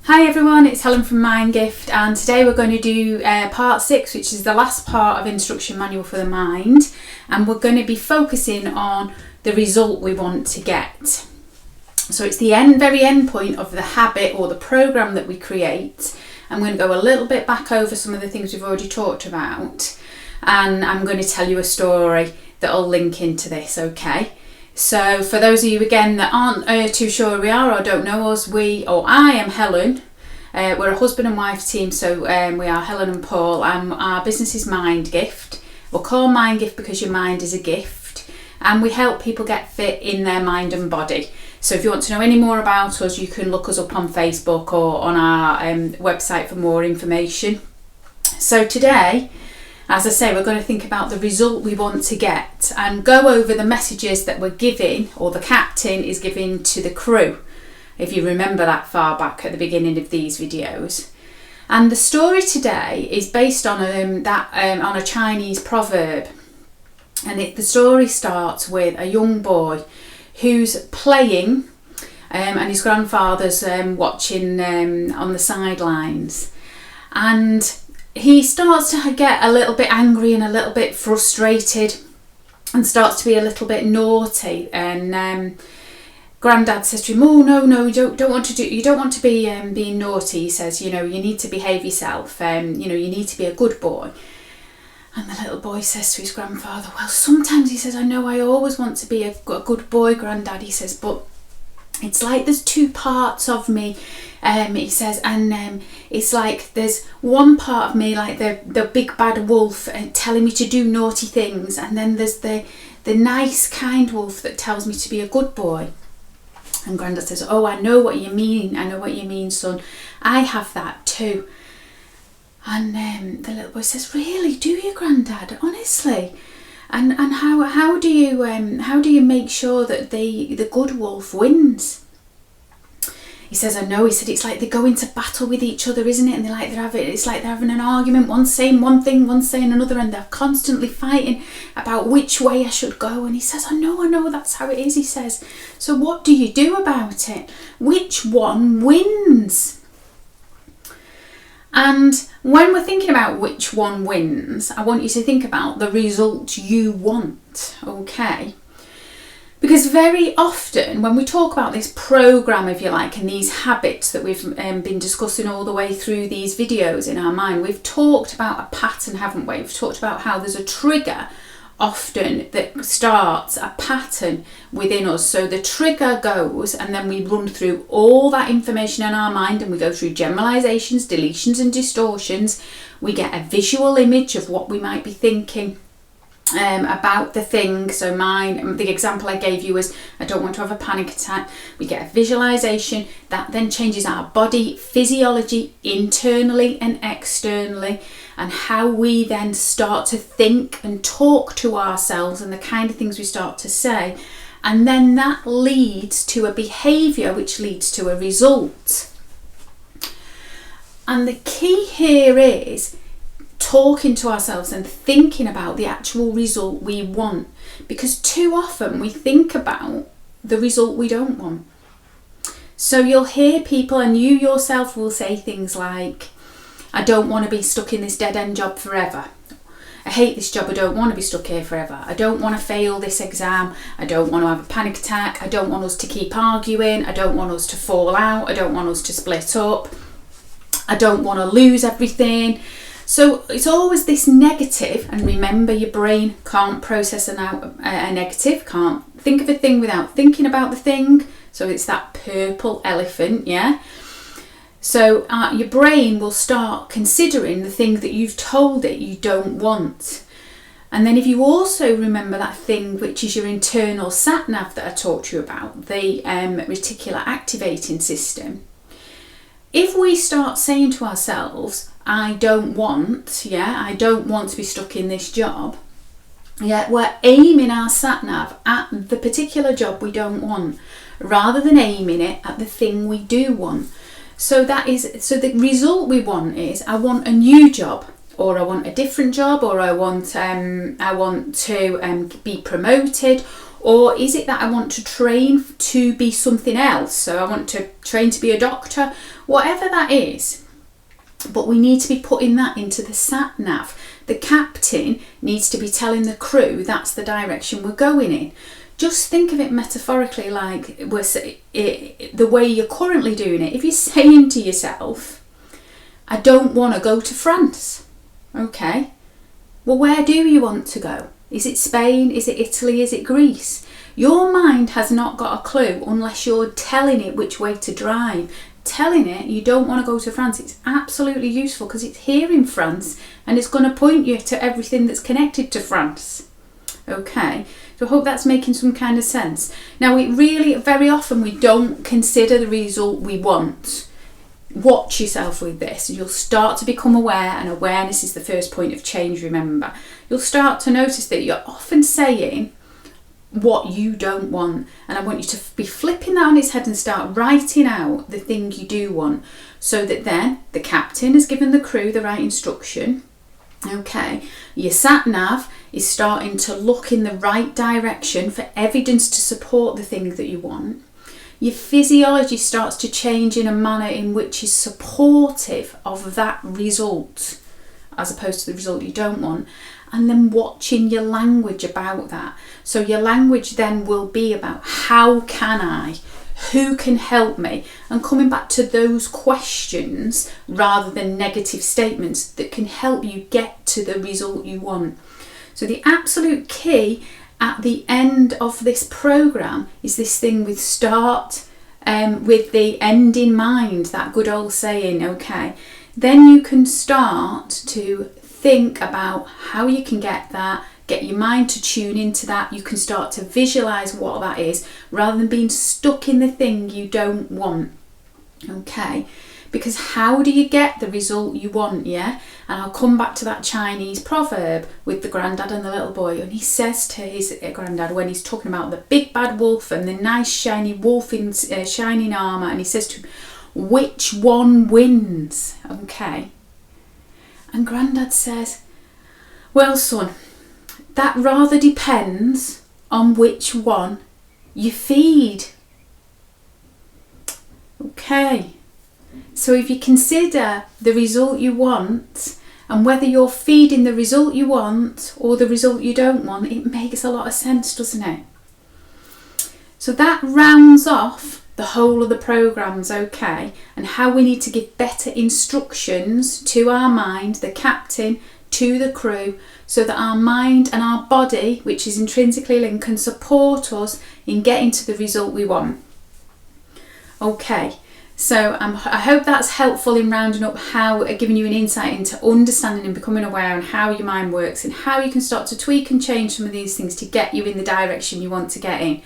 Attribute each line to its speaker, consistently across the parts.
Speaker 1: Hi everyone, it's Helen from Mindgift, and today we're going to do part 6, which is the last part of Instruction Manual for the Mind, and we're going to be focusing on the result we want to get. So it's the very end point of the habit or the program that we create. I'm going to go a little bit back over some of the things we've already talked about, and I'm going to tell you a story that'll link into this, okay? So for those of you again that aren't too sure who we are or don't know us, I am Helen. We're a husband and wife team, so we are Helen and Paul, and our business is Mindgift. We're called Mindgift because your mind is a gift, and we help people get fit in their mind and body. So if you want to know any more about us, you can look us up on Facebook or on our website for more information. So today, as I say, we're going to think about the result we want to get and go over the messages that we're giving, or the captain is giving to the crew, if you remember that far back at the beginning of these videos. And the story today is based on on a Chinese proverb, and the story starts with a young boy who's playing and his grandfather's watching on the sidelines, and he starts to get a little bit angry and a little bit frustrated and starts to be a little bit naughty, and Grandad says to him, "Oh no, you don't want to be being naughty." He says, "You need to behave yourself, you need to be a good boy." And the little boy says to his grandfather, "Well, sometimes," he says, "I know I always want to be a good boy, Grandad," he says, "but it's like there's two parts of me," he says, and it's like there's one part of me, like the big bad wolf, telling me to do naughty things, and then there's the nice kind wolf that tells me to be a good boy." And Grandad says, "Oh, I know what you mean, son. I have that too." And the little boy says, "Really, do you, Grandad? Honestly? And how do you make sure that the good wolf wins?" He says, "I know." He said, "It's like they go into battle with each other, isn't it? And it's like they're having an argument. One's saying one thing, one's saying another, and they're constantly fighting about which way I should go." And he says, I know, that's how it is," he says. "So what do you do about it? Which one wins?" And when we're thinking about which one wins, I want you to think about the result you want, okay? Because very often when we talk about this program, if you like, and these habits that we've been discussing all the way through these videos in our mind, we've talked about a pattern, haven't we? We've talked about how there's a trigger often that starts a pattern within us. So the trigger goes, and then we run through all that information in our mind, and we go through generalizations, deletions and distortions. We get a visual image of what we might be thinking about the thing. So the example I gave you was, I don't want to have a panic attack. We get a visualization that then changes our body physiology internally and externally, and how we then start to think and talk to ourselves and the kind of things we start to say, and then that leads to a behavior which leads to a result. And the key here is talking to ourselves and thinking about the actual result we want, because too often we think about the result we don't want. So you'll hear people, and you yourself will say things like, "I don't want to be stuck in this dead-end job forever. I hate this job, I don't want to be stuck here forever. I don't want to fail this exam. I don't want to have a panic attack. I don't want us to keep arguing. I don't want us to fall out. I don't want us to split up. I don't want to lose everything." So it's always this negative, and remember, your brain can't process a negative, can't think of a thing without thinking about the thing. So it's that purple elephant, yeah? So your brain will start considering the thing that you've told it you don't want. And then if you also remember that thing which is your internal satnav that I talked to you about, the reticular activating system, if we start saying to ourselves, I don't want to be stuck in this job, we're aiming our satnav at the particular job we don't want, rather than aiming it at the thing we do want. So the result we want is, I want a new job, or I want a different job, or I want to be promoted, Or is it that I want to train to be something else? So I want to train to be a doctor, whatever that is. But we need to be putting that into the satnav. The captain needs to be telling the crew that's the direction we're going in. Just think of it metaphorically, like the way you're currently doing it. If you're saying to yourself, I don't want to go to France. Okay. Well, where do you want to go? Is it Spain? Is it Italy? Is it Greece? Your mind has not got a clue unless you're telling it which way to drive. Telling it you don't want to go to France, it's absolutely useful because it's here in France and it's going to point you to everything that's connected to France. Okay, so I hope that's making some kind of sense. Now, we really, very often, we don't consider the result we want. Watch yourself with this. You'll start to become aware, and awareness is the first point of change, remember. You'll start to notice that you're often saying what you don't want, and I want you to be flipping that on its head and start writing out the thing you do want, so that then the captain has given the crew the right instruction. Okay, your satnav is starting to look in the right direction for evidence to support the thing that you want. Your physiology starts to change in a manner in which is supportive of that result, as opposed to the result you don't want. And then watching your language about that. So your language then will be about how can I, who can help me, and coming back to those questions rather than negative statements that can help you get to the result you want. So the absolute key at the end of this program is this thing with start with the end in mind, that good old saying. Okay, then you can start to think about how you can get that, get your mind to tune into that. You can start to visualize what that is rather than being stuck in the thing you don't want. Okay, because how do you get the result you want? Yeah, and I'll come back to that Chinese proverb with the granddad and the little boy, and he says to his granddad when he's talking about the big bad wolf and the nice shiny wolf in shining armor, and he says to him, which one wins? Okay. And Grandad says, well, son, that rather depends on which one you feed. Okay. So if you consider the result you want and whether you're feeding the result you want or the result you don't want, it makes a lot of sense, doesn't it? So that rounds off the whole of the programs, okay, and how we need to give better instructions to our mind, the captain, to the crew, so that our mind and our body, which is intrinsically linked, can support us in getting to the result we want. Okay, so I hope that's helpful in rounding up how, giving you an insight into understanding and becoming aware and how your mind works and how you can start to tweak and change some of these things to get you in the direction you want to get in.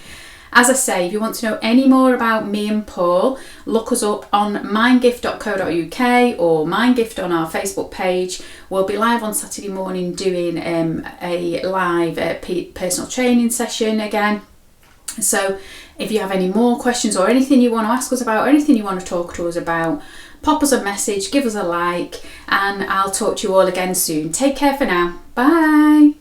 Speaker 1: As I say, if you want to know any more about me and Paul, look us up on mindgift.co.uk or Mindgift on our Facebook page. We'll be live on Saturday morning doing a live personal training session again. So if you have any more questions or anything you want to ask us about, or anything you want to talk to us about, pop us a message, give us a like, and I'll talk to you all again soon. Take care for now. Bye.